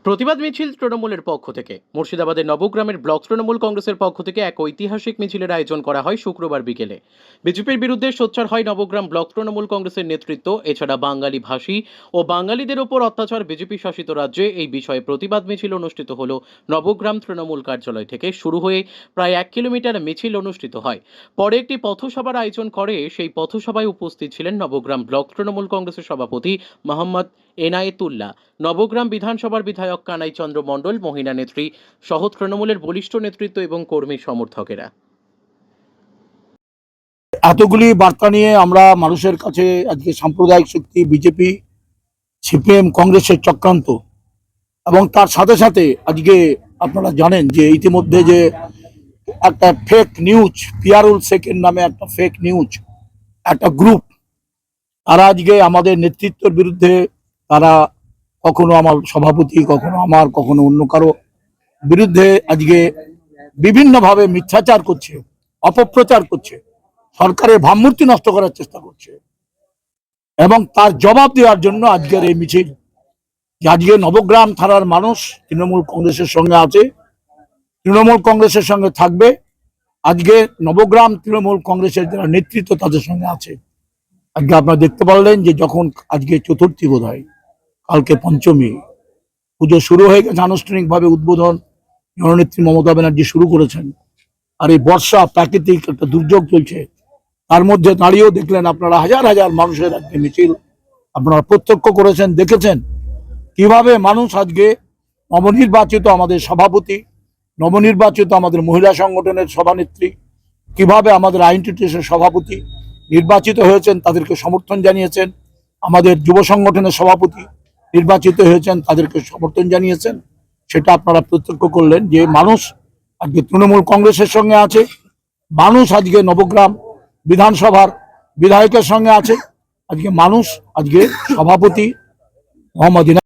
প্রতিবাদ মিছিল তৃণমূলের পক্ষ থেকে মুর্শিদাবাদের নবগ্রামের ব্লক তৃণমূল কংগ্রেসের পক্ষ থেকে এক ঐতিহাসিক মিছিলের আয়োজন করা হয় শুক্রবার বিকেলে। বিজেপির বিরুদ্ধে সোচ্চার হয় নবগ্রাম ব্লক তৃণমূল কংগ্রেসের নেতৃত্ব। এছাড়া বাঙালি ভাষী ও বাঙালিদের ওপর অত্যাচার বিজেপি শাসিত রাজ্যে এই বিষয়ে প্রতিবাদ মিছিল অনুষ্ঠিত হল। নবগ্রাম তৃণমূল কার্যালয় থেকে শুরু হয়ে প্রায় 1 কিলোমিটার মিছিল অনুষ্ঠিত হয়। পরে একটি পথসভার আয়োজন করে। সেই পথসভায় উপস্থিত ছিলেন নবগ্রাম ব্লক তৃণমূল কংগ্রেসের সভাপতি মোহাম্মদ এনায়েতুল্লাহ, নবগ্রাম বিধানসভার বিধায়ক কানাই চন্দ্র মণ্ডল, মহিলা নেত্রী সহ তৃণমূলের বলিষ্ঠ নেতৃত্ব এবং কর্মী সমর্থকেরা। এতগুলি বার্তা নিয়ে আমরা মানুষের কাছে আজকে সাম্প্রদায়িক শক্তি বিজেপি, সিপিএম, কংগ্রেসের চক্রান্ত এবং তার সাথে সাথে আজকে আপনারা জানেন যে ইতিমধ্যে যে একটা ফেক নিউজ, পিয়ারুল শেখের নামে একটা ফেক নিউজ, একটা গ্রুপ, তারা আজকে আমাদের নেতৃত্বের বিরুদ্ধে, তারা কখনো আমার সভাপতি, কখনো আমার, কখনো অন্য কারো বিরুদ্ধে আজকে বিভিন্নভাবে মিথ্যাচার করছে, অপপ্রচার করছে, সরকারের ভাবমূর্তি নষ্ট করার চেষ্টা করছে। এবং তার জবাব দেওয়ার জন্য আজকের এই মিছিল। আজকে নবগ্রাম থানার মানুষ তৃণমূল কংগ্রেসের সঙ্গে আছে, তৃণমূল কংগ্রেসের সঙ্গে থাকবে। আজকে নবগ্রাম তৃণমূল কংগ্রেসের যারা নেতৃত্ব তাদের সঙ্গে আছে। আজকে আপনারা দেখতে পারলেন যে যখন আজকে চতুর্থী, বোধ হয় কালকে পঞ্চমী, পুজো শুরু হয়ে গেছে, আনুষ্ঠানিকভাবে উদ্বোধন জননেত্রী মমতা ব্যানার্জি শুরু করেছেন। আর এই বর্ষা, প্রাকৃতিক একটা দুর্যোগ চলছে, তার মধ্যে দাঁড়িয়েও দেখলেন আপনারা হাজার হাজার মানুষের আজকে মিছিল আপনারা প্রত্যক্ষ করেছেন, দেখেছেন কিভাবে মানুষ আজকে নবনির্বাচিত আমাদের সভাপতি, নবনির্বাচিত আমাদের মহিলা সংগঠনের সভানেত্রী, কিভাবে আমাদের আইনটিটিউশনের সভাপতি নির্বাচিত হয়েছেন, তাদেরকে সমর্থন জানিয়েছেন। আমাদের যুব সংগঠনের সভাপতি নির্বাচিত হয়েছেন, তাদেরকে সমর্থন জানিয়েছেন। সেটা আপনারা প্রত্যক্ষ করলেন যে মানুষ আজকে তৃণমূল কংগ্রেসের সঙ্গে আছে, মানুষ আজকে নবগ্রাম বিধানসভার বিধায়কের সঙ্গে আছে। আজকে মানুষ আজকে সভাপতি মোহাম্মদ